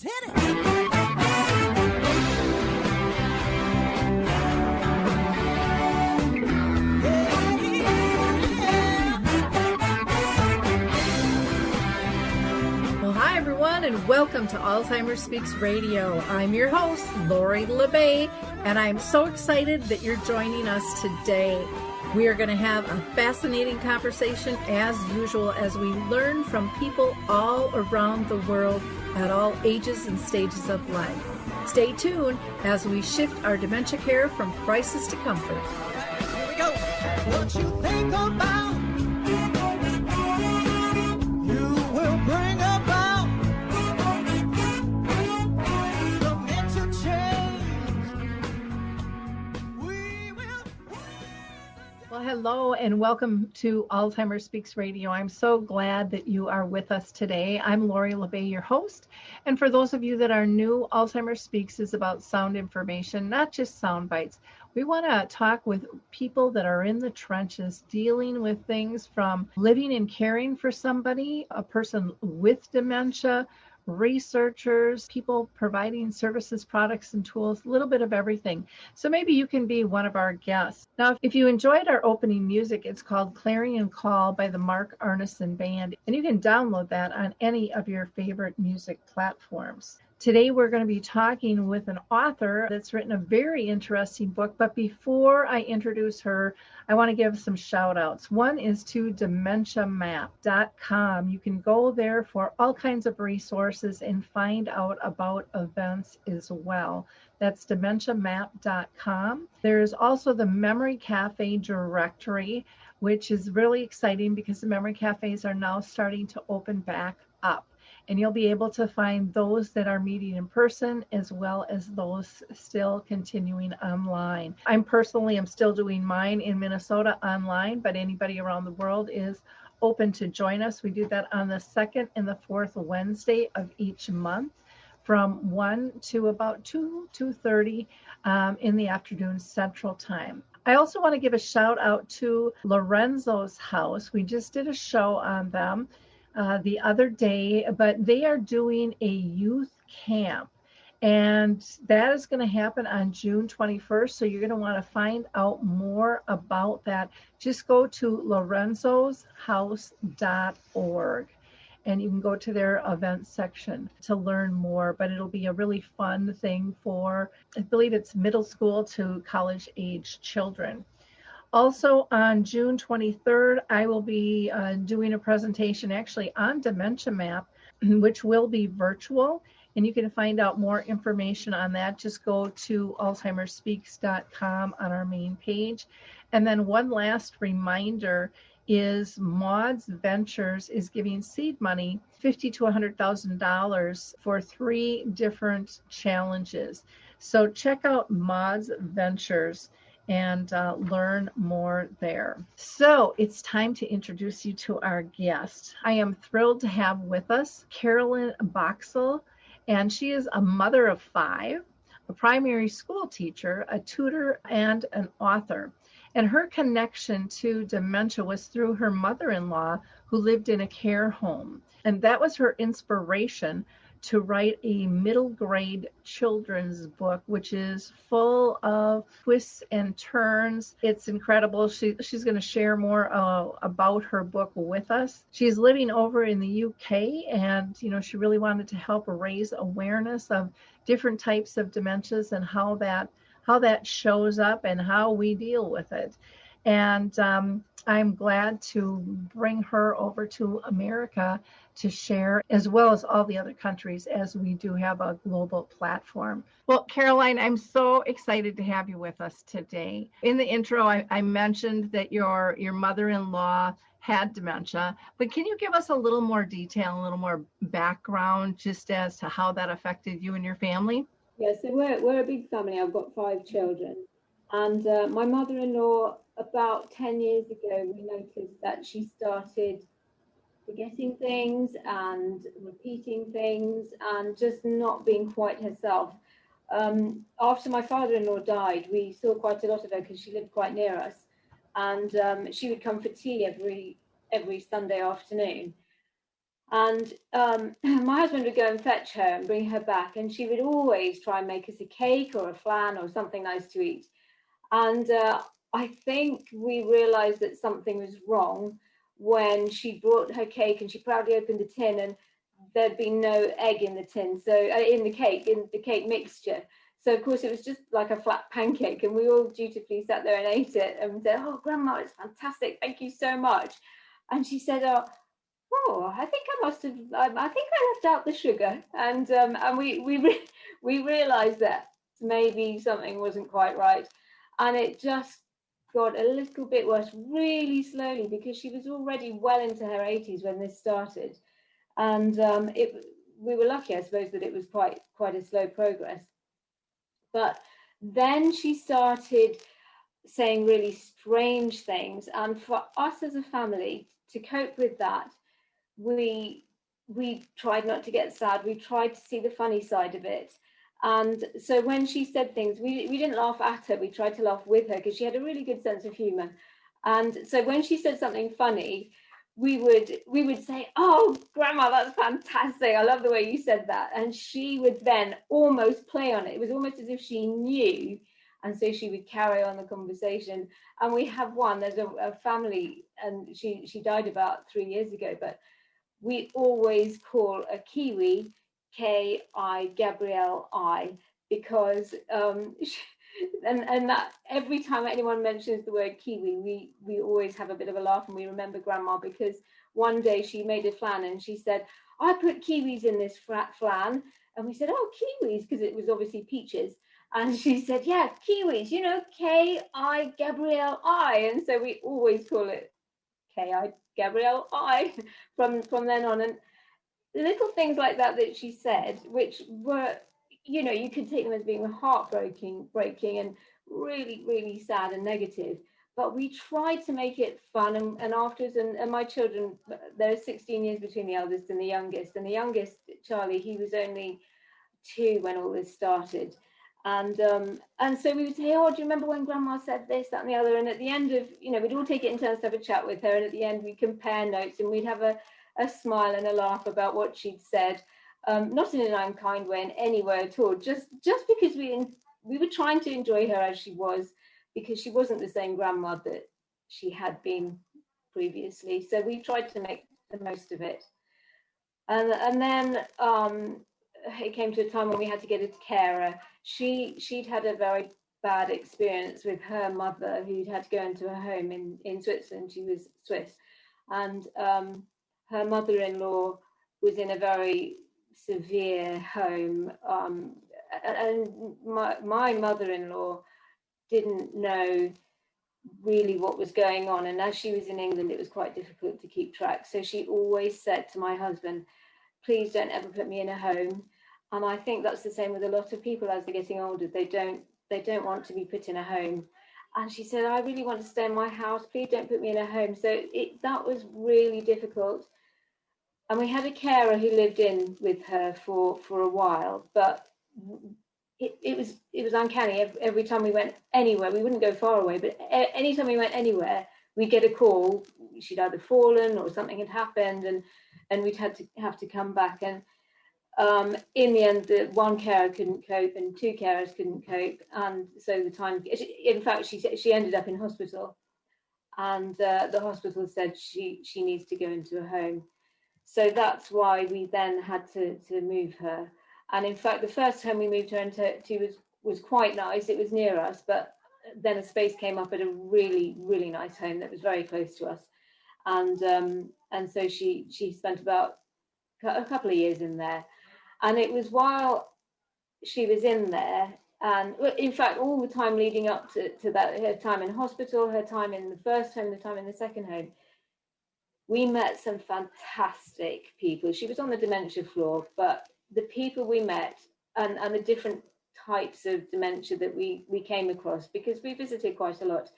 Let's hit it. Well, hi, everyone, and welcome to Alzheimer Speaks Radio. I'm your host, Lori La Bey, and I'm so excited that you're joining us today. We are going to have a fascinating conversation, as usual, as we learn from people all around the world at all ages and stages of life. Stay tuned as we shift our dementia care from crisis to comfort. Here we go. What you think about, you will bring about dementia change. We will. Well, hello and welcome to Alzheimer Speaks Radio. I'm so glad that you are with us today. I'm Lori La Bey, your host. And for those of you that are new, Alzheimer Speaks is about sound information, not just sound bites. We want to talk with people that are in the trenches dealing with things from living and caring for somebody, a person with dementia, researchers, people providing services, products, and tools, a little bit of everything. So maybe you can be one of our guests. Now, if you enjoyed our opening music, it's called Clarion Call by the Mark Arneson Band, and you can download that on any of your favorite music platforms. Today, we're going to be talking with an author that's written a very interesting book. But before I introduce her, I want to give some shout outs. One is to dementiamap.com. You can go there for all kinds of resources and find out about events as well. That's dementiamap.com. There's also the Memory Cafe directory, which is really exciting because the memory cafes are now starting to open back up. And you'll be able to find those that are meeting in person as well as those still continuing online. I'm still doing mine in Minnesota online, but anybody around the world is open to join us. We do that on the second and the fourth Wednesday of each month from 1 to about 2:30 in the afternoon Central Time. I also want to give a shout out to Lorenzo's House. We just did a show on them the other day, but they are doing a youth camp, and that is going to happen on June 21st. So you're going to want to find out more about that. Just go to lorenzoshouse.org, and you can go to their events section to learn more. But it'll be a really fun thing for, I believe it's middle school to college age children. Also on June 23rd, I will be doing a presentation actually on Dementia Map, which will be virtual. And you can find out more information on that. Just go to alzheimerspeaks.com on our main page. And then one last reminder is Maud's Ventures is giving seed money, $50,000 to $100,000 for 3 different challenges. So check out Maud's Ventures and learn more there. So it's time to introduce you to our guest. I am thrilled to have with us Caroline Boxall, and she is a mother of 5, a primary school teacher, a tutor, and an author. And her connection to dementia was through her mother-in-law who lived in a care home. And that was her inspiration to write a middle grade children's book, which is full of twists and turns. It's incredible. She's going to share more about her book with us. She's living over in the UK, and she really wanted to help raise awareness of different types of dementias and how that shows up and how we deal with it. And I'm glad to bring her over to America to share, as well as all the other countries, as we do have a global platform. Well, Caroline, I'm so excited to have you with us today. In the intro, I mentioned that your mother-in-law had dementia, but can you give us a little more detail, a little more background, just as to how that affected you and your family? Yeah, so we're a big family. I've got 5 children. And my mother-in-law, about 10 years ago, we noticed that she started forgetting things and repeating things and just not being quite herself. After my father-in-law died, we saw quite a lot of her because she lived quite near us. And she would come for tea every Sunday afternoon. And my husband would go and fetch her and bring her back, and she would always try and make us a cake or a flan or something nice to eat. And I think we realized that something was wrong when she brought her cake and she proudly opened the tin, and there'd been no egg in the tin, so in the cake mixture. So of course it was just like a flat pancake, and we all dutifully sat there and ate it and said, "Oh, Grandma, it's fantastic! Thank you so much." And she said, "Oh, I think I must have. I think I left out the sugar." And we realised that maybe something wasn't quite right, and it just got a little bit worse really slowly, because she was already well into her 80s when this started, and we were lucky, I suppose, that it was quite a slow progress. But then she started saying really strange things, and for us as a family to cope with that, we tried not to get sad. We tried to see the funny side of it. And so when she said things, we didn't laugh at her. We tried to laugh with her, because she had a really good sense of humor. And so when she said something funny, we would say, "Oh, Grandma, that's fantastic. I love the way you said that." And she would then almost play on it. It was almost as if she knew. And so she would carry on the conversation. And we have one, there's a family, and she died about 3 years ago, but we always call a Kiwi Ki Gabrielle I, because and that every time anyone mentions the word Kiwi, we always have a bit of a laugh, and we remember Grandma, because one day she made a flan and she said, "I put kiwis in this flan," and we said, "Oh, kiwis," because it was obviously peaches. And she said, "Yeah, kiwis, Ki Gabrielle I," and so we always call it Ki Gabrielle I from then on. And little things like that she said, which were, you could take them as being breaking and really, really sad and negative. But we tried to make it fun, and afterwards, and my children, there are 16 years between the eldest and the youngest. And the youngest, Charlie, he was only 2 when all this started. And so we would say, "Oh, do you remember when Grandma said this, that, and the other?" And at the end of, we'd all take it in turns to have a chat with her. And at the end, we'd compare notes, and we'd have a smile and a laugh about what she'd said, not in an unkind way in any way at all, just because we were trying to enjoy her as she was, because she wasn't the same grandma that she had been previously. So we tried to make the most of it. And then it came to a time when we had to get a carer. She'd had a very bad experience with her mother, who'd had to go into a home in Switzerland. She was Swiss, and her mother-in-law was in a very severe home, and my mother-in-law didn't know really what was going on, and as she was in England, it was quite difficult to keep track. So she always said to my husband, "Please don't ever put me in a home." And I think that's the same with a lot of people as they're getting older. They don't want to be put in a home. And she said, "I really want to stay in my house. Please don't put me in a home." So that was really difficult. And we had a carer who lived in with her for a while, but it was uncanny. Every time we went anywhere, we wouldn't go far away, but anytime we went anywhere, we'd get a call. She'd either fallen or something had happened, and we'd have to come back. And in the end, the one carer couldn't cope, and 2 carers couldn't cope, and so the time. In fact, she ended up in hospital, and the hospital said she needs to go into a home. So that's why we then had to move her. And in fact, the first home we moved her into was quite nice. It was near us, but then a space came up at a really, really nice home that was very close to us. And so she spent about a couple of years in there. And it was while she was in there, and in fact, all the time leading up to that, her time in hospital, her time in the first home, the time in the second home, we met some fantastic people. She was on the dementia floor, but the people we met, and the different types of dementia that we came across, because we visited quite a lot.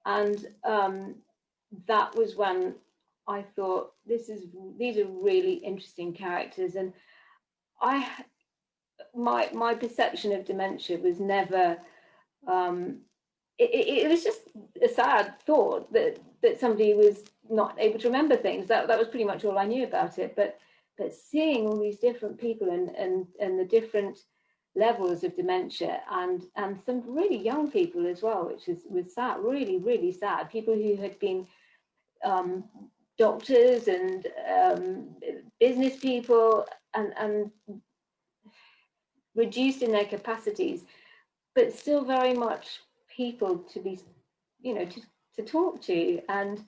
And that was when I thought, these are really interesting characters. And my perception of dementia was never it was just a sad thought that somebody was not able to remember things. That was pretty much all I knew about it. But seeing all these different people and the different levels of dementia, and some really young people as well, which was sad, really, really sad. People who had been doctors and business people and reduced in their capacities, but still very much people to be, to talk to, and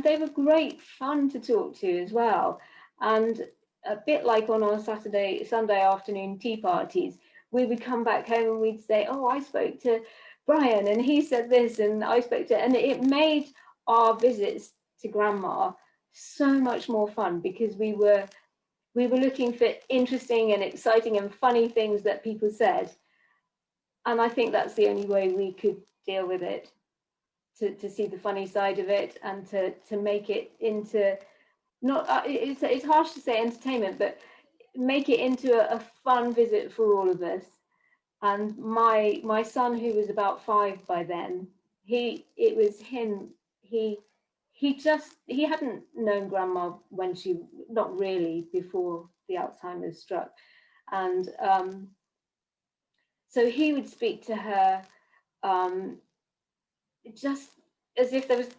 they were great fun to talk to as well. And a bit like on our Sunday afternoon tea parties, we would come back home and we'd say, oh, I spoke to Brian and he said this, and I spoke to, and it made our visits to Grandma so much more fun, because we were looking for interesting and exciting and funny things that people said. And I think that's the only way we could deal with it, to see the funny side of it, and to make it into, not it's harsh to say entertainment, but make it into a fun visit for all of us. And my son, who was about 5 by then, he hadn't known Grandma when she, not really, before the Alzheimer's struck. And so he would speak to her just as if there was,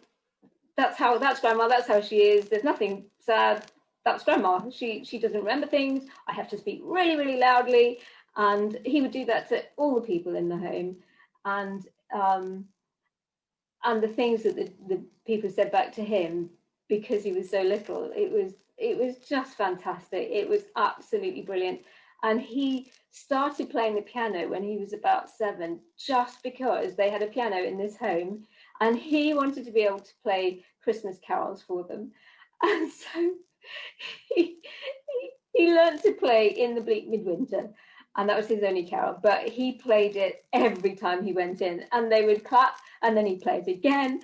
that's Grandma, that's how she is, there's nothing sad, that's Grandma, she doesn't remember things, I have to speak really, really loudly. And he would do that to all the people in the home. And the things that the people said back to him, because he was so little, it was just fantastic. It was absolutely brilliant. And he started playing the piano when he was about 7, just because they had a piano in this home, and he wanted to be able to play Christmas carols for them. And so he learned to play In the Bleak Midwinter, and that was his only carol, but he played it every time he went in, and they would clap, and then he'd play it again.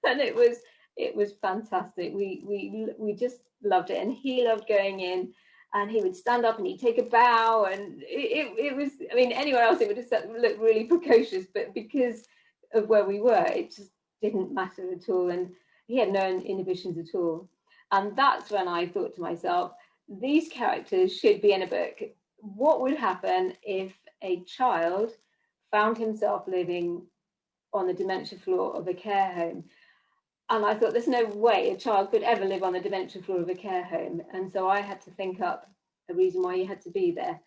And it was fantastic. We just loved it, and he loved going in, and he would stand up and he'd take a bow, and it was, I mean, anywhere else it would have looked really precocious, but because of where we were, it just didn't matter at all, and he had no inhibitions at all. And that's when I thought to myself, these characters should be in a book. What would happen if a child found himself living on the dementia floor of a care home? And I thought, there's no way a child could ever live on the dementia floor of a care home. And so I had to think up a reason why he had to be there.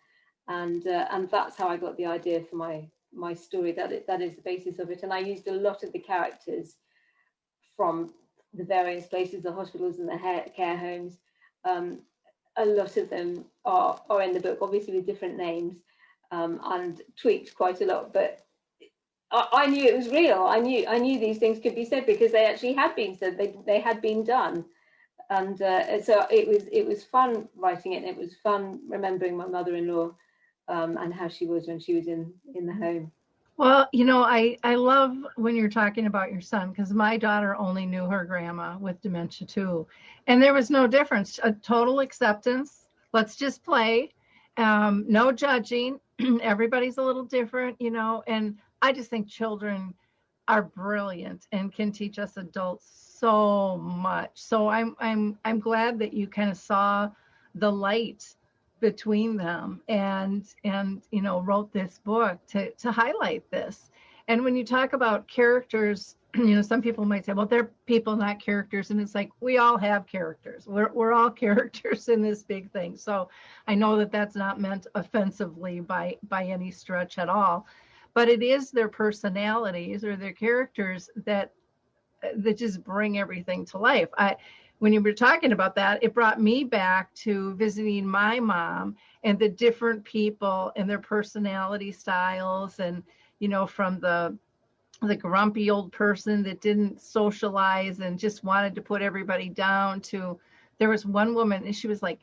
And that's how I got the idea for my story. That is the basis of it. And I used a lot of the characters from the various places, the hospitals and the care homes. A lot of them are in the book, obviously with different names, and tweaked quite a lot. But I knew it was real. I knew these things could be said, because they actually had been said. They had been done, and so it was fun writing it. And it was fun remembering my mother-in-law and how she was when she was in the home. Well, I love when you're talking about your son, because my daughter only knew her grandma with dementia too. And there was no difference, a total acceptance. Let's just play. No judging. Everybody's a little different, and I just think children are brilliant and can teach us adults so much. So I'm glad that you kind of saw the light between them and wrote this book to highlight this. And when you talk about characters, some people might say, well, they're people, not characters. And it's like, we all have characters. We're all characters in this big thing. So I know that that's not meant offensively by any stretch at all, but it is their personalities or their characters that just bring everything to life. When you were talking about that, it brought me back to visiting my mom and the different people and their personality styles, and from the grumpy old person that didn't socialize and just wanted to put everybody down, to there was one woman, and she was like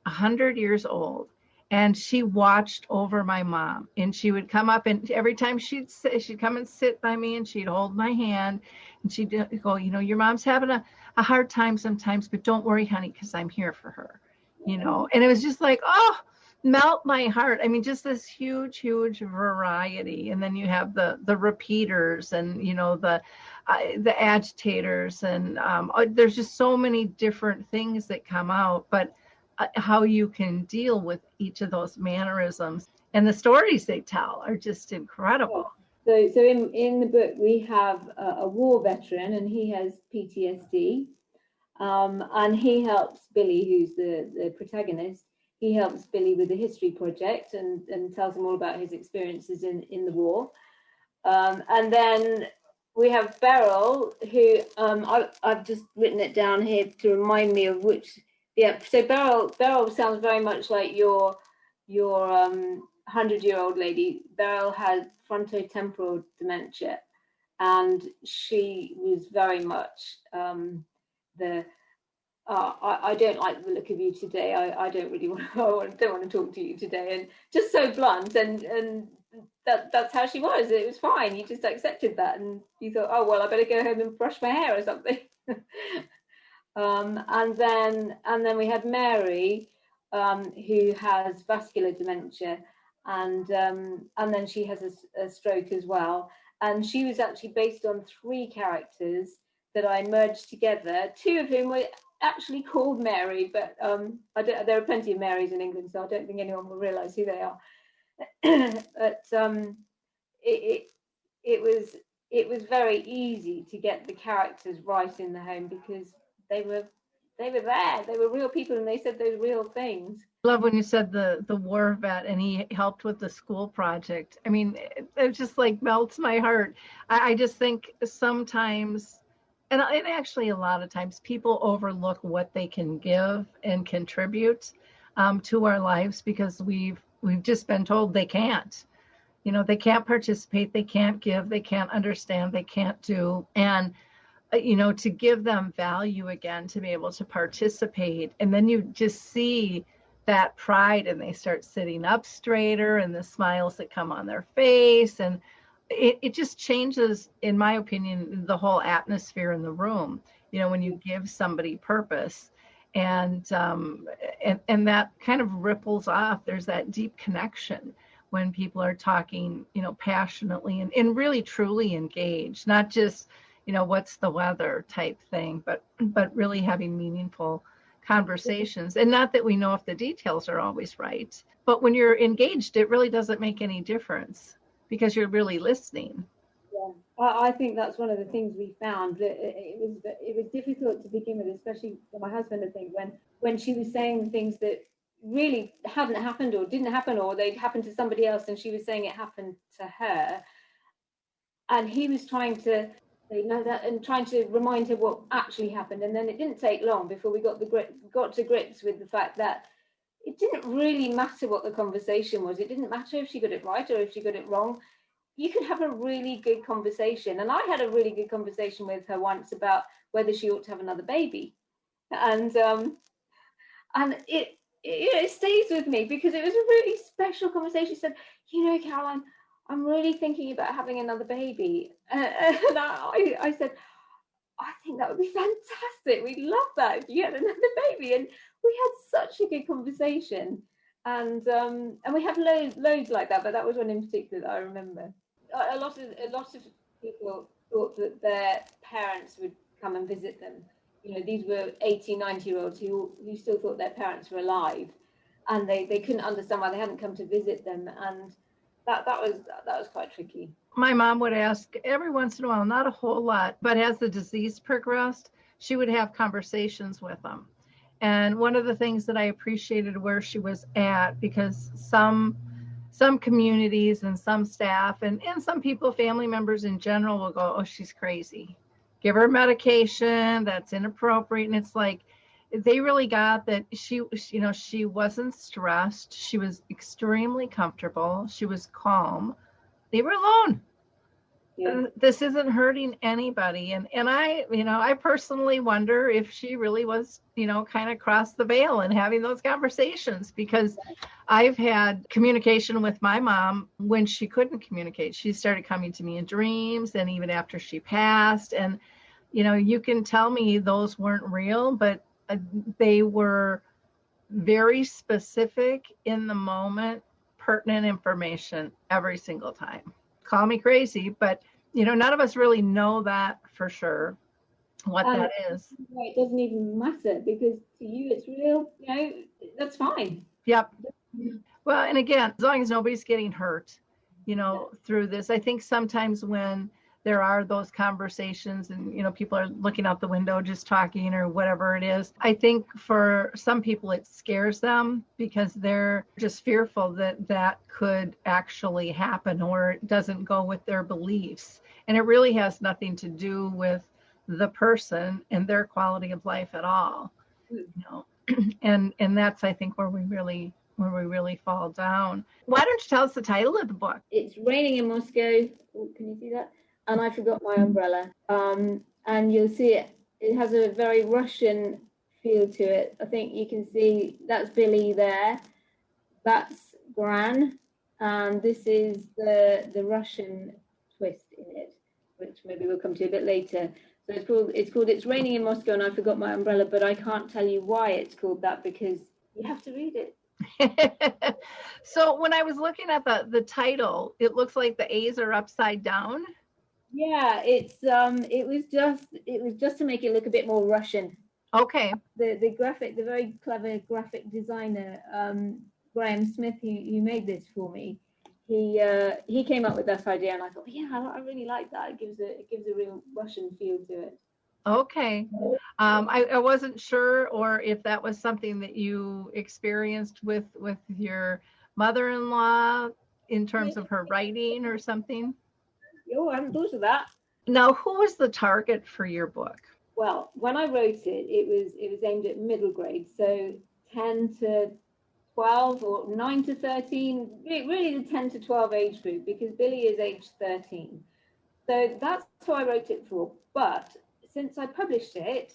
100 years old, and she watched over my mom, and she would come up, and every time she'd come and sit by me, and she'd hold my hand, and she'd go, your mom's having a hard time sometimes, but don't worry, honey, because I'm here for her, and it was just like, oh, melt my heart. I mean, just this huge variety. And then you have the repeaters and, the agitators. And there's just so many different things that come out. But how you can deal with each of those mannerisms and the stories they tell are just incredible. So in the book, we have a war veteran, and he has PTSD. And he helps Billy, who's the protagonist. He helps Billy with the history project and tells him all about his experiences in the war. And then we have Beryl, who I've just written it down here to remind me of which. Yeah, so Beryl sounds very much like your 100-year-old lady. Beryl had frontotemporal dementia, and she was very much I don't like the look of you today. I don't really want to talk to you today, and just so blunt, and that's how she was. It was fine. You just accepted that, and you thought, oh well, I better go home and brush my hair or something. And then we had Mary, who has vascular dementia, and then she has a stroke as well. And she was actually based on 3 characters that I merged together, 2 of whom were actually called Mary, but there are plenty of Marys in England, so I don't think anyone will realise who they are. But it was very easy to get the characters right in the home because they were there. They were real people, and they said those real things. I love when you said the war vet and he helped with the school project. I mean, it just like melts my heart. I just think sometimes, and actually a lot of times, people overlook what they can give and contribute to our lives because we've just been told they can't. They can't participate, they can't give, they can't understand, they can't do. And to give them value again, to be able to participate. And then you just see that pride, and they start sitting up straighter, and the smiles that come on their face. And it just changes, in my opinion, the whole atmosphere in the room, when you give somebody purpose. And that kind of ripples off. There's that deep connection when people are talking, passionately and really truly engaged, not just, what's the weather type thing, but really having meaningful conversations. And not that we know if the details are always right, but when you're engaged, it really doesn't make any difference because you're really listening. Yeah, I think that's one of the things we found. That it was difficult to begin with, especially for my husband, I think, when she was saying things that really hadn't happened or didn't happen, or they'd happened to somebody else, and she was saying it happened to her. And he was trying to that and trying to remind her what actually happened. And then it didn't take long before we got to grips with the fact that it didn't really matter what the conversation was. It didn't matter if she got it right or if she got it wrong. You could have a really good conversation. And I had a really good conversation with her once about whether she ought to have another baby. And it stays with me because it was a really special conversation. She said, Caroline, I'm really thinking about having another baby. And I said, I think that would be fantastic. We'd love that if you had another baby. And we had such a good conversation. And we had loads like that, but that was one in particular that I remember. A lot of people thought that their parents would come and visit them. These were 80, 90-year-olds who still thought their parents were alive, and they couldn't understand why they hadn't come to visit them. And that was quite tricky. My mom would ask every once in a while, not a whole lot, but as the disease progressed, she would have conversations with them. And one of the things that I appreciated where she was at, because some communities and some staff and some people, family members in general, will go, oh, she's crazy. Give her medication, that's inappropriate. And it's like, they really got that she wasn't stressed. She was extremely comfortable. She was calm. They were alone. Yeah. This isn't hurting anybody. And I personally wonder if she really was, kind of crossed the veil and having those conversations, because I've had communication with my mom when she couldn't communicate. She started coming to me in dreams, and even after she passed. And, you can tell me those weren't real, but they were very specific, in the moment, pertinent information every single time. Call me crazy, but none of us really know that for sure, what that is. It doesn't even matter, because to you it's real, that's fine. Yep. Well, and again, as long as nobody's getting hurt, through this. I think sometimes when there are those conversations and, people are looking out the window just talking or whatever it is, I think for some people it scares them because they're just fearful that that could actually happen or it doesn't go with their beliefs. And it really has nothing to do with the person and their quality of life at all. And that's, I think, where we really fall down. Why don't you tell us the title of the book? It's Raining in Moscow. Oh, can you see that? And I Forgot My Umbrella. And you'll see it has a very Russian feel to it. I think you can see that's Billy there. That's Gran. And this is the Russian twist in it, which maybe we'll come to a bit later. So it's Raining in Moscow and I Forgot My Umbrella, but I can't tell you why it's called that because you have to read it. So when I was looking at the title, it looks like the A's are upside down. Yeah, it was just to make it look a bit more Russian. Okay. The very clever graphic designer, Graham Smith, who made this for me, he came up with that idea, and I thought, I really like that. It gives a real Russian feel to it. Okay. I wasn't sure or if that was something that you experienced with your mother-in-law in terms of her writing or something. Oh, I hadn't thought of that. Now, who was the target for your book? Well, when I wrote it, it was aimed at middle grade, so 10 to 12 or 9 to 13, really the 10 to 12 age group, because Billy is age 13. So that's who I wrote it for. But since I published it,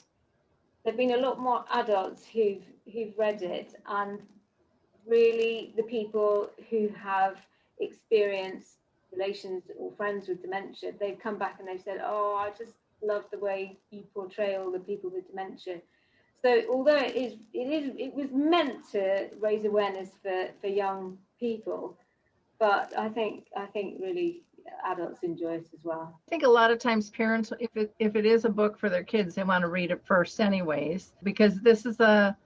there've been a lot more adults who've read it, and really the people who have experienced relations or friends with dementia, they've come back and they've said, oh, I just love the way you portray all the people with dementia. So although it was meant to raise awareness for young people, but I think really adults enjoy it as well. I think a lot of times parents, if it is a book for their kids, they want to read it first anyways, because this is a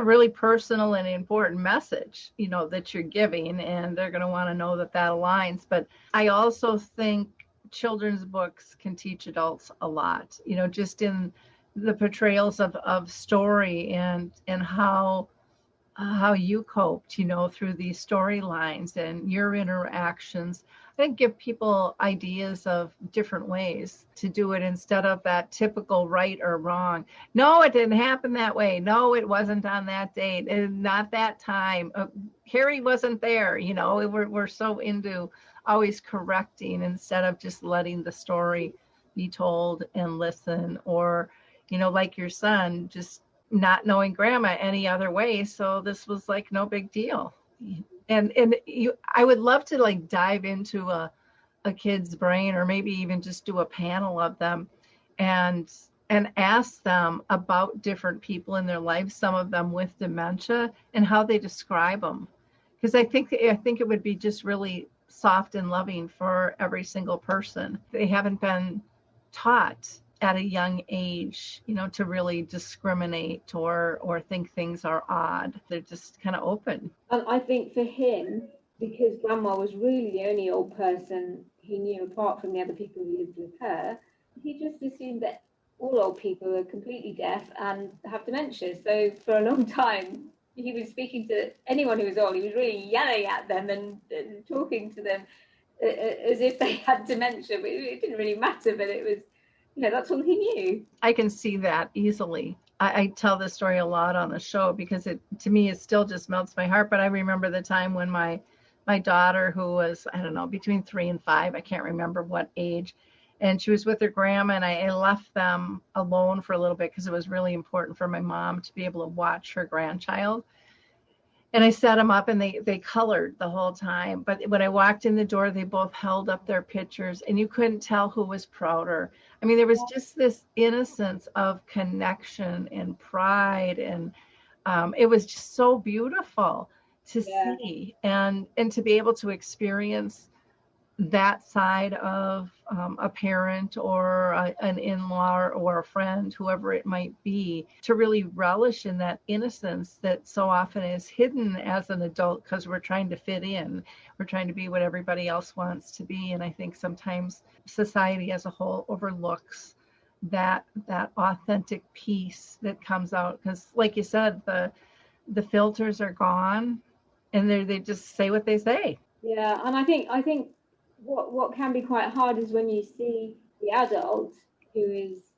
really personal and important message, that you're giving, and they're going to want to know that aligns. But I also think children's books can teach adults a lot, just in the portrayals of story and how you coped, through these storylines and your interactions. I think give people ideas of different ways to do it instead of that typical right or wrong. No, it didn't happen that way. No, it wasn't on that date and not that time. Harry wasn't there. We're so into always correcting instead of just letting the story be told and listen, or, like your son, just not knowing grandma any other way. So this was like no big deal. And I would love to like dive into a kid's brain, or maybe even just do a panel of them and ask them about different people in their life, some of them with dementia, and how they describe them. Because I think it would be just really soft and loving for every single person. They haven't been taught at a young age, to really discriminate or think things are odd. They're just kind of open. And I think for him, because grandma was really the only old person he knew apart from the other people who lived with her, he just assumed that all old people are completely deaf and have dementia. So for a long time, he was speaking to anyone who was old. He was really yelling at them and talking to them as if they had dementia. But it didn't really matter, but it was, that's all he knew. I can see that easily. I tell this story a lot on the show because to me, it still just melts my heart. But I remember the time when my daughter, who was, I don't know, between 3 and 5, I can't remember what age, and she was with her grandma, and I left them alone for a little bit because it was really important for my mom to be able to watch her grandchild. And I set them up, and they colored the whole time. But when I walked in the door, they both held up their pictures, and you couldn't tell who was prouder. I mean, there was just this innocence of connection and pride and It was just so beautiful to Yeah. see and to be able to experience that side of a parent or an in-law or a friend, whoever it might be, to really relish in that innocence that so often is hidden as an adult because we're trying to fit in. We're trying to be what everybody else wants to be. And I think sometimes society as a whole overlooks that authentic piece that comes out, because like you said, the filters are gone and they just say what they say. Yeah, and I think what can be quite hard is when you see the adult who is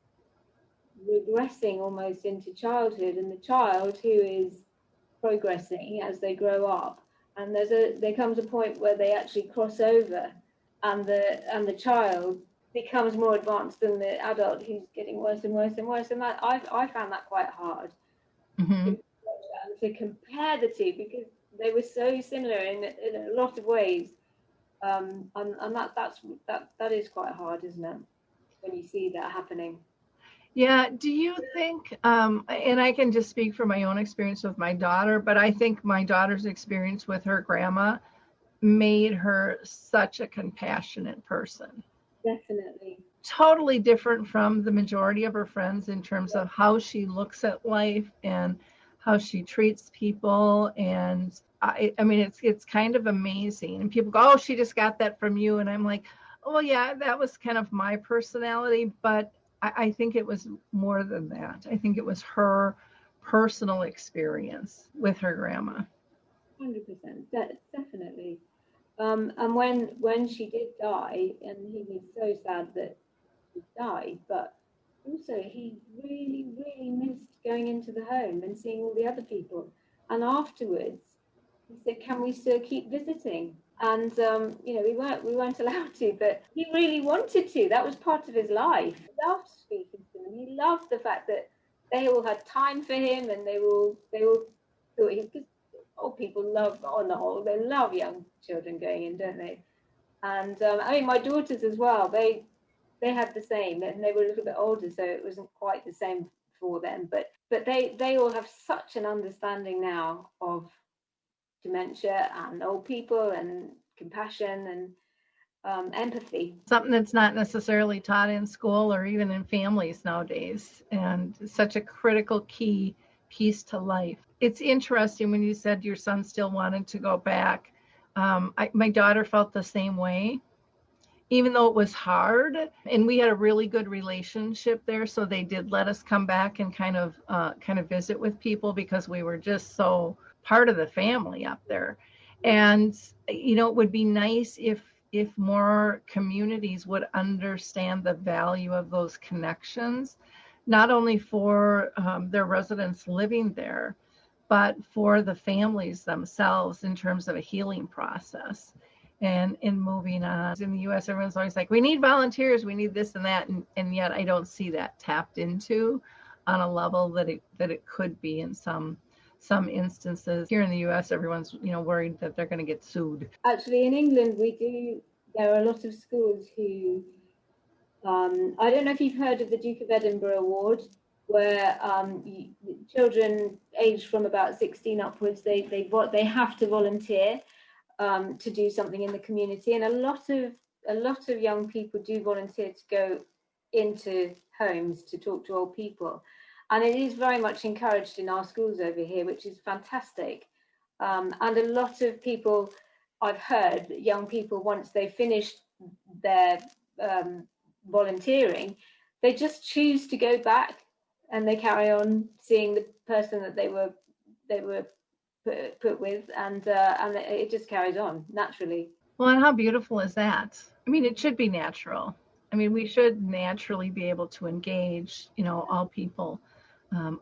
regressing almost into childhood, and the child who is progressing as they grow up. And there comes a point where they actually cross over, and the child becomes more advanced than the adult who's getting worse and worse and worse. And that I found that quite hard Mm-hmm. to compare the two, because they were so similar in a lot of ways. And that is quite hard, isn't it, when you see that happening? Yeah. Do you think, and I can just speak from my own experience with my daughter, but I think my daughter's experience with her grandma made her such a compassionate person. Definitely. Totally different from the majority of her friends in terms of how she looks at life and how she treats people. And I mean, it's kind of amazing. And people go, "Oh, she just got that from you." And I'm like, "Oh, well, yeah, that was kind of my personality." But I think it was more than that. I think it was her personal experience with her grandma. 100%, definitely. And when she did die, and he was so sad that she died, but also he really, really missed going into the home and seeing all the other people. And afterwards, he said, "Can we still keep visiting?" And we weren't allowed to, but he really wanted to. That was part of his life. He loved speaking to them, and he loved the fact that they all had time for him, and they all thought he, because old people love, on the whole, they love young children going in, don't they? And I mean, my daughters as well. They had the same, and they were a little bit older, so it wasn't quite the same for them. But they all have such an understanding now of dementia and old people and compassion and empathy. Something that's not necessarily taught in school or even in families nowadays, and such a critical key piece to life. It's interesting when you said your son still wanted to go back. My daughter felt the same way, even though it was hard, and we had a really good relationship there, so they did let us come back and kind of visit with people because we were just so part of the family up there. And it would be nice if more communities would understand the value of those connections, not only for their residents living there, but for the families themselves in terms of a healing process and in moving on. In the U.S., everyone's always like, we need volunteers, we need this and that, and yet I don't see that tapped into on a level that it could be in some instances. Here in the U.S., everyone's worried that they're going to get sued. Actually, in England, there are a lot of schools who, I don't know if you've heard of the Duke of Edinburgh Award, where children aged from about 16 upwards, they have to volunteer to do something in the community, and a lot of young people do volunteer to go into homes to talk to old people, and it is very much encouraged in our schools over here, which is fantastic. And a lot of people, I've heard, young people, once they finished their volunteering, they just choose to go back, and they carry on seeing the person that they were put with, and it just carries on naturally. Well, and how beautiful is that? I mean, it should be natural. I mean, we should naturally be able to engage, all people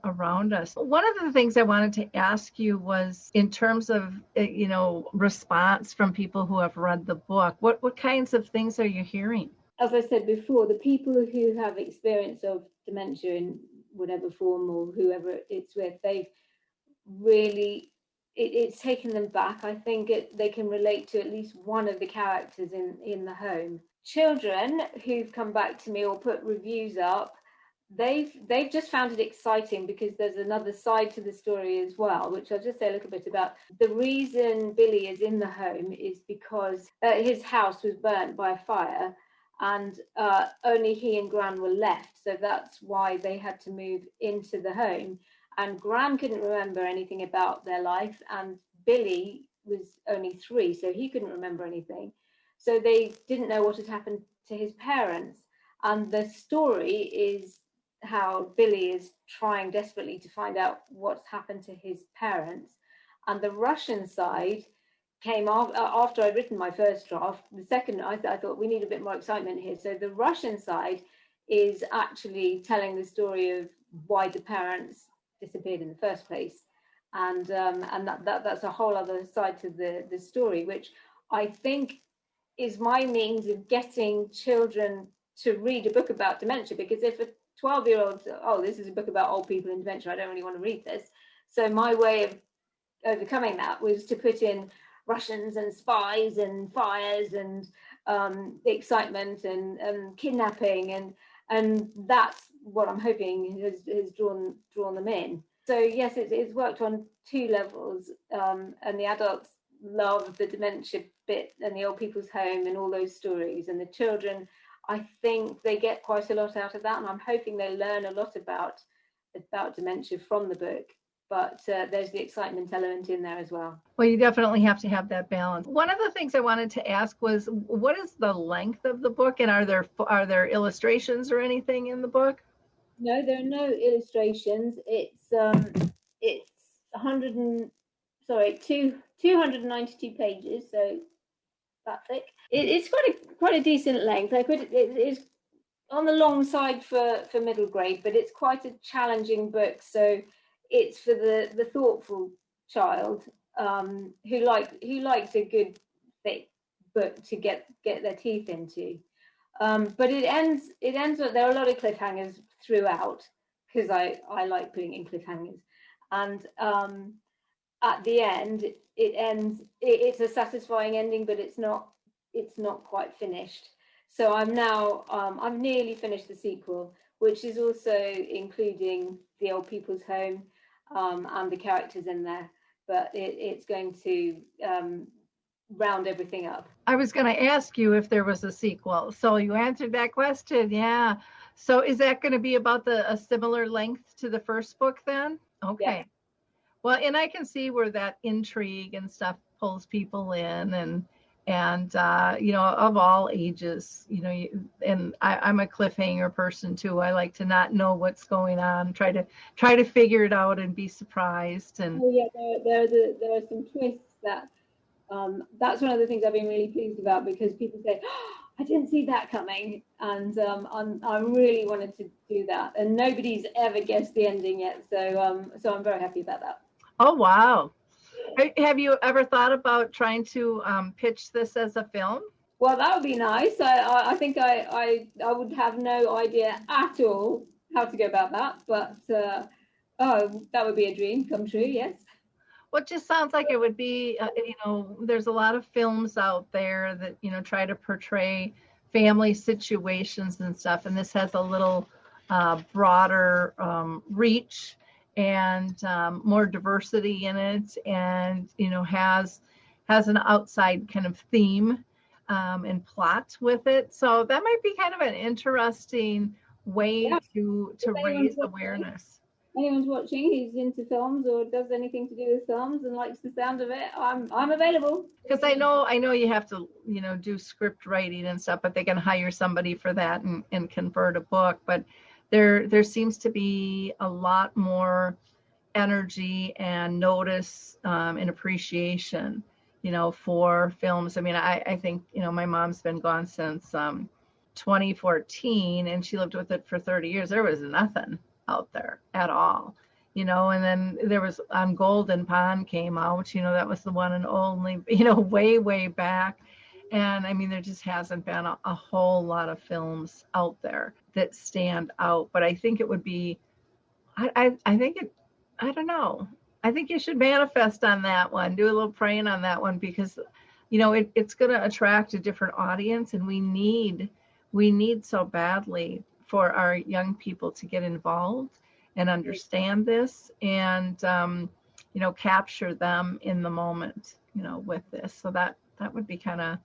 around us. One of the things I wanted to ask you was in terms of, response from people who have read the book. What kinds of things are you hearing? As I said before, the people who have experience of dementia in whatever form or whoever it's with, they've really, it's taken them back. I think they can relate to at least one of the characters in the home. Children who've come back to me or put reviews up, they've just found it exciting because there's another side to the story as well, which I'll just say a little bit about. The reason Billy is in the home is because his house was burnt by a fire, and only he and Gran were left. So that's why they had to move into the home. And Gran couldn't remember anything about their life, and Billy was only 3, so he couldn't remember anything. So they didn't know what had happened to his parents. And the story is how Billy is trying desperately to find out what's happened to his parents. And the Russian side came after I'd written my first draft. The second, I thought we need a bit more excitement here. So the Russian side is actually telling the story of why the parents disappeared in the first place. And that's a whole other side to the story, which I think is my means of getting children to read a book about dementia, because if a 12-year-old, oh, this is a book about old people in dementia, I don't really want to read this. So my way of overcoming that was to put in Russians and spies and fires and excitement and kidnapping, and that's what I'm hoping has drawn them in. So yes, it's worked on 2 levels, and the adults love the dementia bit and the old people's home and all those stories, and the children, I think they get quite a lot out of that, and I'm hoping they learn a lot about dementia from the book. But there's the excitement element in there as well. Well, you definitely have to have that balance. One of the things I wanted to ask was, what is the length of the book, and are there illustrations or anything in the book? No, there are no illustrations. It's 292 pages, so that thick. It's quite a decent length. It's on the long side for middle grade, but it's quite a challenging book. So it's for the thoughtful child who likes a good thick book to get their teeth into. But it ends with, there are a lot of cliffhangers throughout, because I like putting in cliffhangers, and at the end it's a satisfying ending, but it's not quite finished. So I've nearly finished the sequel, which is also including the old people's home and the characters in there, but it's going to round everything up. I was going to ask you if there was a sequel, so you answered that question. Yeah. So is that going to be about a similar length to the first book then? Okay. Yeah. Well, and I can see where that intrigue and stuff pulls people in, and of all ages, and I'm a cliffhanger person too. I like to not know what's going on, try to figure it out and be surprised. And there are some twists that that's one of the things I've been really pleased about, because people say, oh, I didn't see that coming, and I really wanted to do that, and nobody's ever guessed the ending yet, so I'm very happy about that. Oh wow. Have you ever thought about trying to pitch this as a film? Well, that would be nice. I think I would have no idea at all how to go about that, but that would be a dream come true, yes. Well, it just sounds like it would be, there's a lot of films out there that, try to portray family situations and stuff, and this has a little broader reach and more diversity in it, and has an outside kind of theme and plot with it. So that might be kind of an interesting way to raise awareness. Anyone's watching who's into films or does anything to do with films and likes the sound of it, I'm available. Because I know you have to do script writing and stuff, but they can hire somebody for that and convert a book. But there seems to be a lot more energy and notice and appreciation, for films. I mean, I think, my mom's been gone since 2014, and she lived with it for 30 years. There was nothing out there at all, and then there was On Golden Pond came out, that was the one and only, way back. And I mean, there just hasn't been a whole lot of films out there that stand out. But I think it would be, I don't know. I think you should manifest on that one, do a little praying on that one, because, it's going to attract a different audience, and we need so badly for our young people to get involved and understand this and, capture them in the moment, with this. So that would be kind of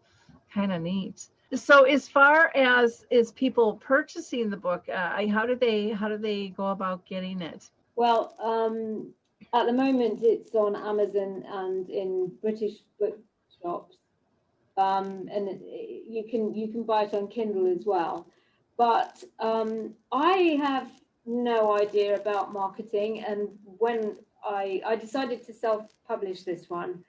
neat. So as far as people purchasing the book, how do they go about getting it? Well, at the moment it's on Amazon and in British bookshops, and you can buy it on Kindle as well. But I have no idea about marketing, and when I decided to self-publish this one,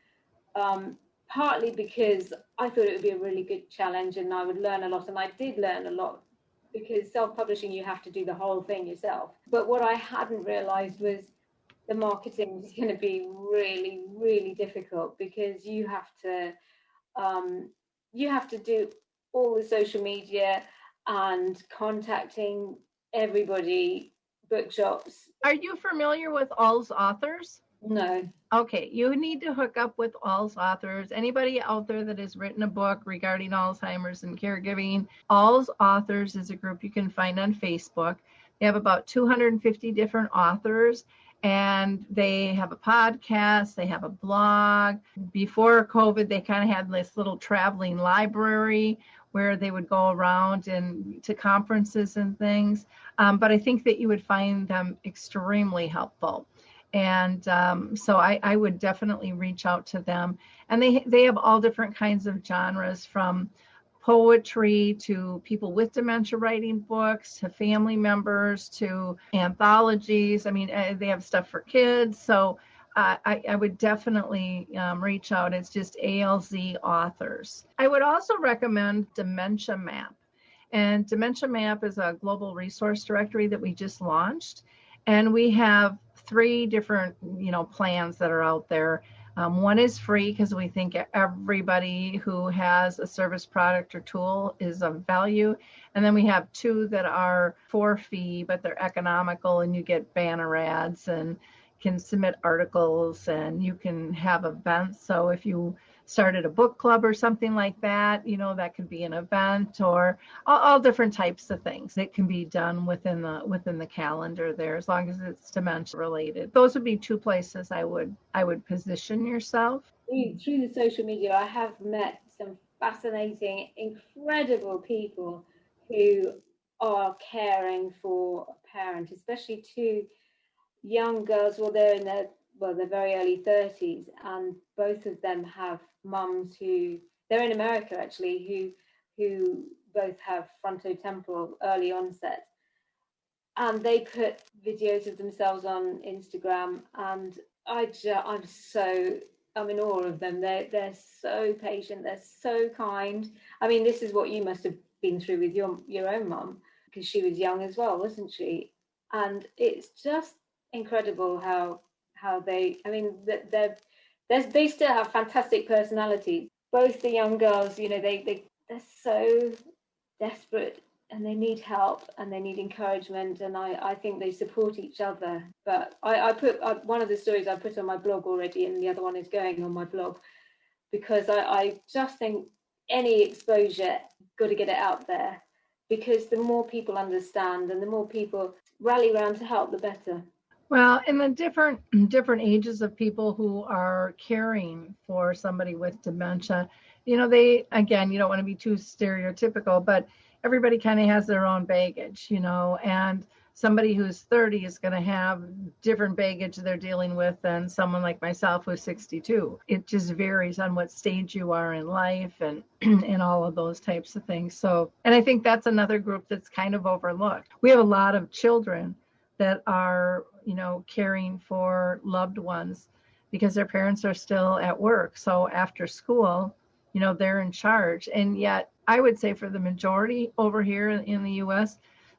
partly because I thought it would be a really good challenge and I would learn a lot, and I did learn a lot, because self-publishing, you have to do the whole thing yourself. But what I hadn't realized was the marketing was going to be really, really difficult, because you have to do all the social media and contacting everybody, bookshops. Are you familiar with All's Authors? No. Okay, you need to hook up with All's Authors. Anybody out there that has written a book regarding Alzheimer's and caregiving, All's Authors is a group you can find on Facebook. They have about 250 different authors, and they have a podcast, they have a blog. Before COVID, they kind of had this little traveling library where they would go around and to conferences and things. But I think that you would find them extremely helpful. And so I would definitely reach out to them. And they have all different kinds of genres, from poetry to people with dementia writing books, to family members, to anthologies. I mean, they have stuff for kids. So I would definitely reach out. It's just ALZ Authors. I would also recommend Dementia Map. And Dementia Map is a global resource directory that we just launched. And we have 3 different, plans that are out there. One is free, because we think everybody who has a service, product, or tool is of value. And then we have 2 that are for fee, but they're economical, and you get banner ads and can submit articles, and you can have events. So if you started a book club or something like that, that could be an event, or all different types of things that can be done within the calendar there, as long as it's dementia related. Those would be 2 places I would position yourself. Through the social media, I have met some fascinating, incredible people who are caring for a parent, especially 2 young girls. Well, they're in their very early 30s, and both of them have mums who, they're in America actually, who both have frontotemporal early onset, and they put videos of themselves on Instagram, and I'm in awe of them. They're so patient, they're so kind. I mean, this is what you must have been through with your own mum, because she was young as well, wasn't she? And it's just incredible how they, I mean, they still have fantastic personalities. Both the young girls, they're so desperate, and they need help, and they need encouragement, and I think they support each other. But I put one of the stories I put on my blog already, and the other one is going on my blog, because I just think any exposure, got to get it out there, because the more people understand and the more people rally around to help, the better. Well, in the different ages of people who are caring for somebody with dementia, they, again, you don't want to be too stereotypical, but everybody kind of has their own baggage, and somebody who's 30 is going to have different baggage they're dealing with than someone like myself who's 62. It just varies on what stage you are in life, and and all of those types of things. So, and I think that's another group that's kind of overlooked. We have a lot of children that are, caring for loved ones because their parents are still at work. So after school, they're in charge. And yet I would say for the majority over here in the US,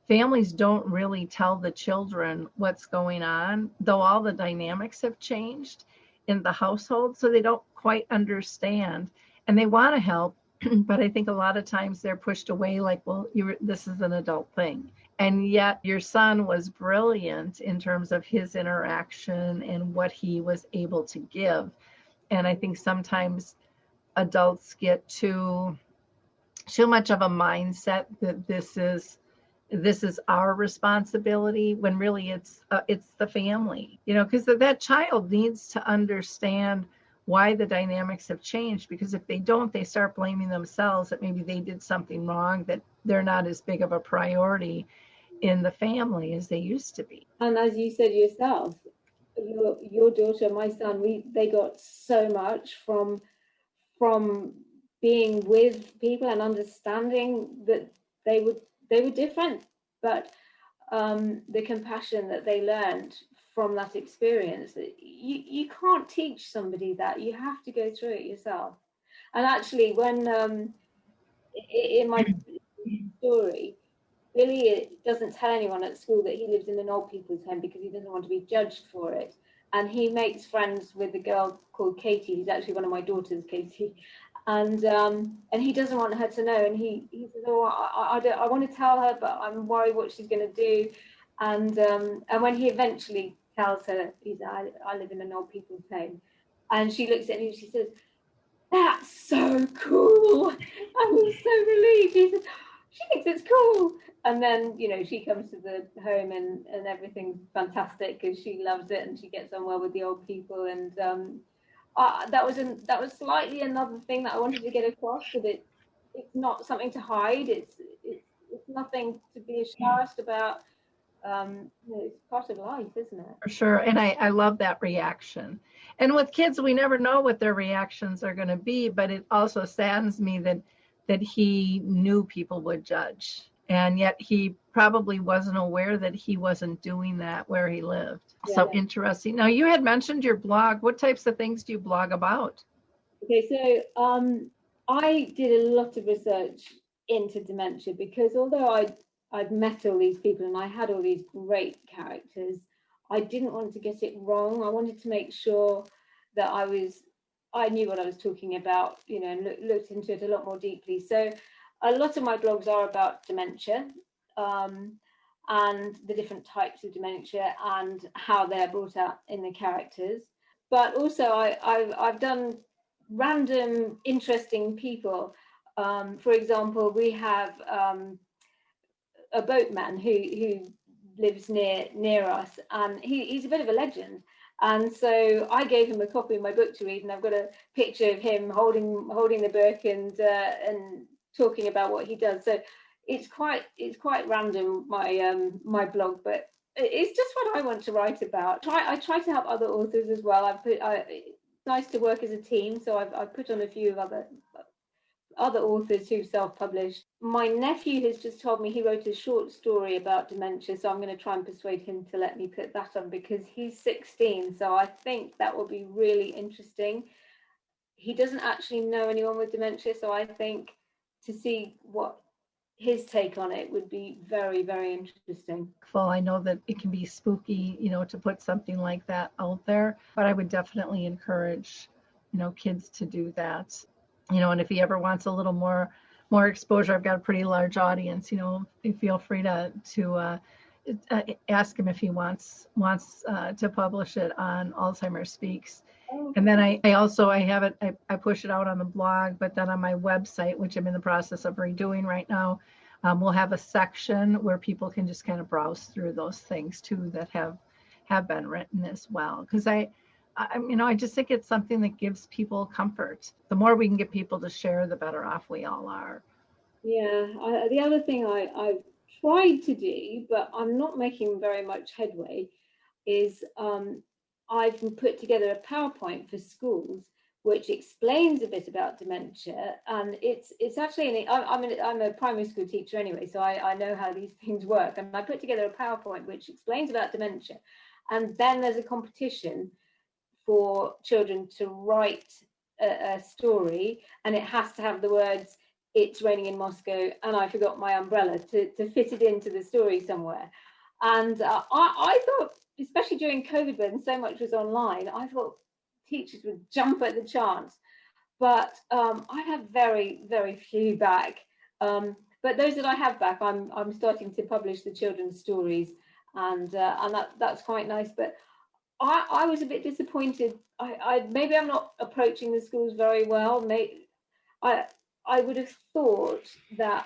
families don't really tell the children what's going on, though all the dynamics have changed in the household. So they don't quite understand, and they want to help. But I think a lot of times they're pushed away, like, well, this is an adult thing. And yet your son was brilliant in terms of his interaction and what he was able to give. And I think sometimes adults get too much of a mindset that this is this is our responsibility, when really it's the family, because that child needs to understand why the dynamics have changed, because if they don't, they start blaming themselves that maybe they did something wrong, that they're not as big of a priority in the family as they used to be. And as you said yourself, your daughter, my son, they got so much from being with people and understanding that they were different, but the compassion that they learned from that experience, you can't teach somebody that. You have to go through it yourself. And actually, when in my story, Billy doesn't tell anyone at school that he lives in an old people's home because he doesn't want to be judged for it. And he makes friends with a girl called Katie, who's actually one of my daughters, Katie. And he doesn't want her to know. And he says, "Oh, I want to tell her, but I'm worried what she's going to do." And when he eventually tells her, I live in an old people's home, and she looks at him and she says, "That's so cool." I was so relieved. He said, "She thinks it's cool." And then, she comes to the home and everything's fantastic because she loves it and she gets on well with the old people. And that was slightly another thing that I wanted to get across, that it's not something to hide. It's nothing to be embarrassed about. It's part of life, isn't it? For sure. And I love that reaction. And with kids, we never know what their reactions are going to be, but it also saddens me that he knew people would judge. And yet he probably wasn't aware that he wasn't doing that where he lived. Yeah. So interesting. Now, you had mentioned your blog. What types of things do you blog about? Okay, so I did a lot of research into dementia because although I'd met all these people and I had all these great characters, I didn't want to get it wrong. I wanted to make sure that I knew what I was talking about, and looked into it a lot more deeply. So a lot of my blogs are about dementia and the different types of dementia and how they're brought out in the characters. But also I've done random interesting people. For example, we have a boatman who lives near us, and he's a bit of a legend. And so I gave him a copy of my book to read, and I've got a picture of him holding the book and talking about what he does. So it's quite random, my blog, but it's just what I want to write about. I try to help other authors as well. It's nice to work as a team, so I've put on a few of other authors who've self-published. My nephew has just told me he wrote a short story about dementia, so I'm going to try and persuade him to let me put that on because he's 16, so I think that will be really interesting. He doesn't actually know anyone with dementia, so I think to see what his take on it would be very, very interesting. Well, I know that it can be spooky, to put something like that out there, but I would definitely encourage, kids to do that. And if he ever wants a little more exposure, I've got a pretty large audience, feel free to ask him if he wants to publish it on Alzheimer Speaks. And then I have it, I push it out on the blog, but then on my website, which I'm in the process of redoing right now, we'll have a section where people can just kind of browse through those things too that have been written as well. Because I just think it's something that gives people comfort. The more we can get people to share, the better off we all are. Yeah, the other thing I've tried to do, but I'm not making very much headway, is I've put together a PowerPoint for schools which explains a bit about dementia, and it's actually I'm a primary school teacher anyway, so I know how these things work, and I put together a PowerPoint which explains about dementia, and then there's a competition for children to write a story, and it has to have the words "It's raining in Moscow" and "I forgot my umbrella" to fit it into the story somewhere. And I thought, especially during COVID when so much was online, I thought teachers would jump at the chance. But I have very, very few back. But those that I have back, I'm starting to publish the children's stories, and that's quite nice. But I was a bit disappointed. Maybe I'm not approaching the schools very well. I would have thought that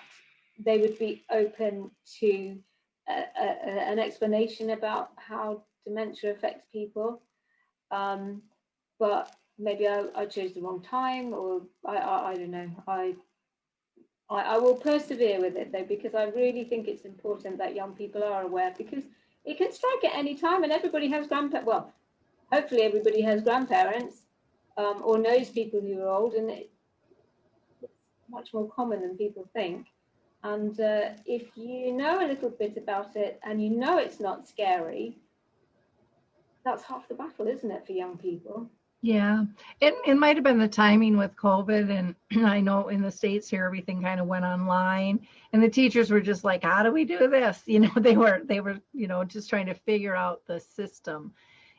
they would be open to an explanation about how dementia affects people. But maybe I chose the wrong time, or I don't know. I will persevere with it though, because I really think it's important that young people are aware, because it can strike at any time, and everybody has grandparents. Well, hopefully everybody has grandparents, or knows people who are old, and it's much more common than people think. And if you know a little bit about it and you know it's not scary, that's half the battle, isn't it, for young people? Yeah, it might have been the timing with COVID, and I know in the States here everything kind of went online, and the teachers were just like, "How do we do this?" They were just trying to figure out the system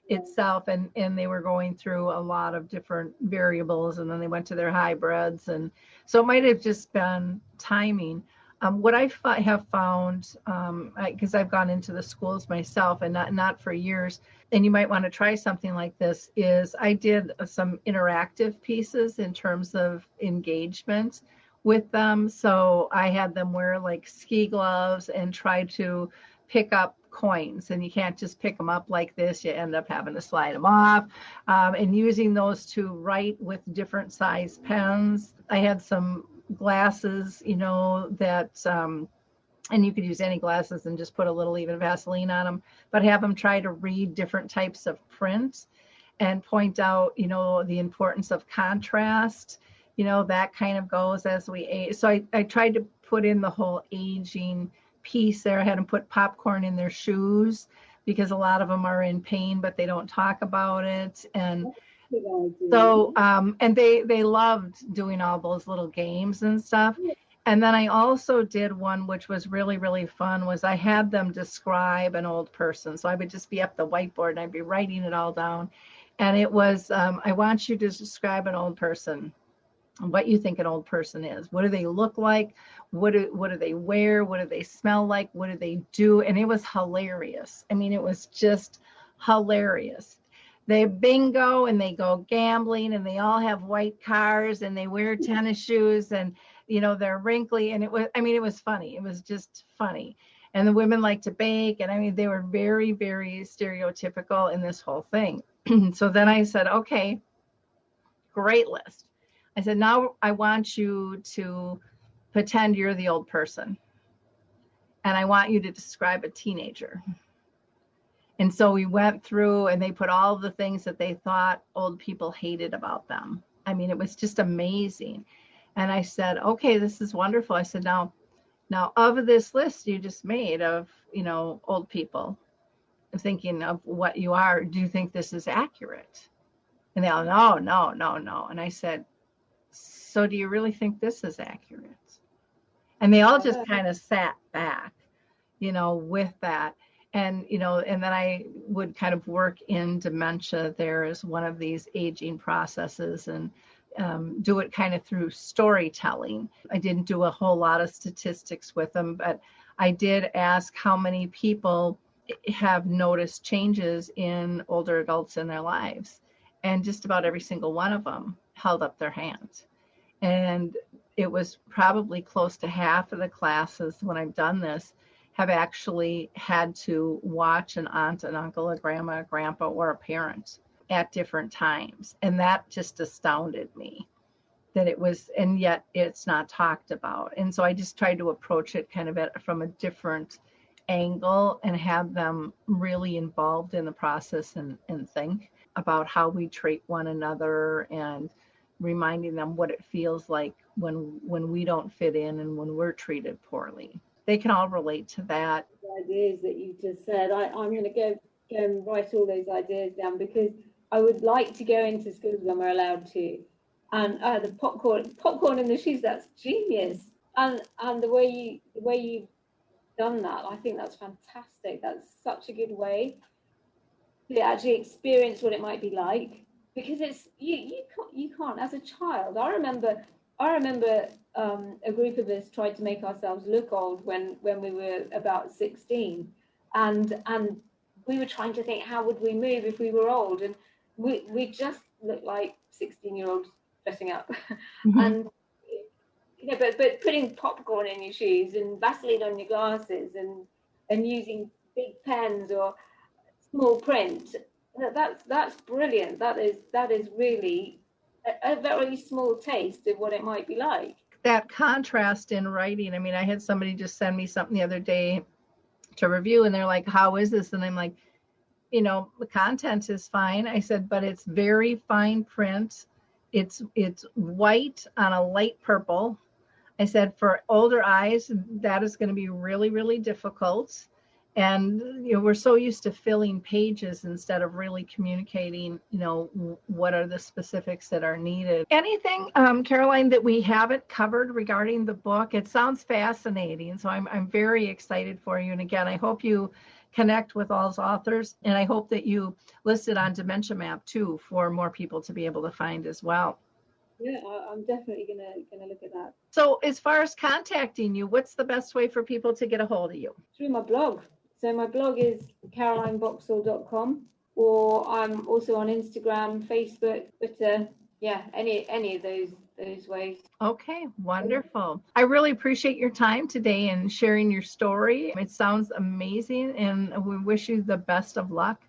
itself, and they were going through a lot of different variables, and then they went to their hybrids, and so it might have just been timing. What I have found, because I've gone into the schools myself, and not for years, and you might want to try something like this, is I did some interactive pieces in terms of engagement with them. So I had them wear like ski gloves and try to pick up coins, and you can't just pick them up like this. You end up having to slide them off, and using those to write with different size pens. I had some glasses, that and you could use any glasses and just put a little even Vaseline on them, but have them try to read different types of print and point out, the importance of contrast. That kind of goes as we age. So I tried to put in the whole aging piece there. I had them put popcorn in their shoes, because a lot of them are in pain, but they don't talk about it. And so, and they loved doing all those little games and stuff. And then I also did one, which was really, really fun, was I had them describe an old person. So I would just be up the whiteboard and I'd be writing it all down. And it was, I want you to describe an old person, what you think an old person is. What do they look like? What do they wear? What do they smell like? What do they do? And it was hilarious. I mean, it was just hilarious. They bingo and they go gambling, and they all have white cars, and they wear tennis shoes, and they're wrinkly, and it was funny. It was just funny. And the women like to bake, and they were very, very stereotypical in this whole thing. So then I said, okay, great list. I said, now I want you to pretend you're the old person, and I want you to describe a teenager. And so we went through, and they put all the things that they thought old people hated about them. It was just amazing. And I said, okay, this is wonderful. I said, now of this list you just made of, old people, thinking of what you are, do you think this is accurate? And they all, no. And I said, so do you really think this is accurate? And they all just kind of sat back, with that. And, and then I would kind of work in dementia there as one of these aging processes, and do it kind of through storytelling. I didn't do a whole lot of statistics with them, but I did ask how many people have noticed changes in older adults in their lives. And just about every single one of them held up their hand. And it was probably close to half of the classes when I've done this have actually had to watch an aunt, an uncle, a grandma, a grandpa, or a parent at different times. And that just astounded me that it was, and yet it's not talked about. And so I just tried to approach it kind of from a different angle and have them really involved in the process and think about how we treat one another, and reminding them what it feels like when we don't fit in and when we're treated poorly. They can all relate to that. The ideas that you just said, I'm going to go and write all those ideas down, because I would like to go into schools when we're allowed to. And the popcorn in the shoes, that's genius. And the way you've done that, I think that's fantastic. That's such a good way to actually experience what it might be like, because it's you can't as a child. I remember a group of us tried to make ourselves look old when we were about 16, and we were trying to think, how would we move if we were old, and we just looked like 16-year-olds dressing up. Mm-hmm. And but putting popcorn in your shoes and Vaseline on your glasses and using big pens or small print, that's brilliant. That is really a very small taste of what it might be like. That contrast in writing. I mean, I had somebody just send me something the other day to review, and they're like, how is this? And I'm like, the content is fine. I said, but it's very fine print. It's white on a light purple. I said, for older eyes, that is going to be really, really difficult. And, we're so used to filling pages instead of really communicating, what are the specifics that are needed. Anything, Caroline, that we haven't covered regarding the book? It sounds fascinating. So I'm very excited for you. And again, I hope you connect with all those authors. And I hope that you list it on Dementia Map too, for more people to be able to find as well. Yeah, I'm definitely gonna look at that. So as far as contacting you, what's the best way for people to get a hold of you? Through my blog. So my blog is carolineboxall.com, or I'm also on Instagram, Facebook, Twitter. Yeah, any of those ways. Okay, wonderful. I really appreciate your time today and sharing your story. It sounds amazing, and we wish you the best of luck.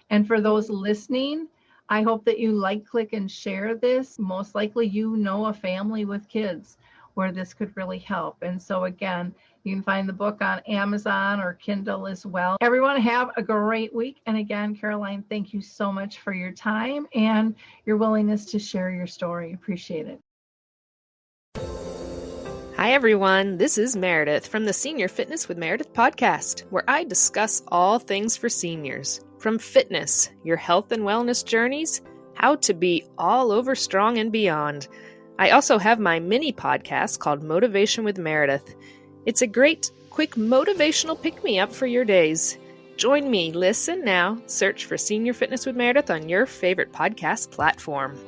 And for those listening, I hope that you like, click, and share this. Most likely you know a family with kids where this could really help. And so again, you can find the book on Amazon or Kindle as well. Everyone have a great week. And again, Caroline, thank you so much for your time and your willingness to share your story. Appreciate it. Hi, everyone. This is Meredith from the Senior Fitness with Meredith podcast, where I discuss all things for seniors. From fitness, your health and wellness journeys, how to be all over strong and beyond. I also have my mini podcast called Motivation with Meredith. It's a great, quick motivational pick-me-up for your days. Join me, listen now, search for Senior Fitness with Meredith on your favorite podcast platform.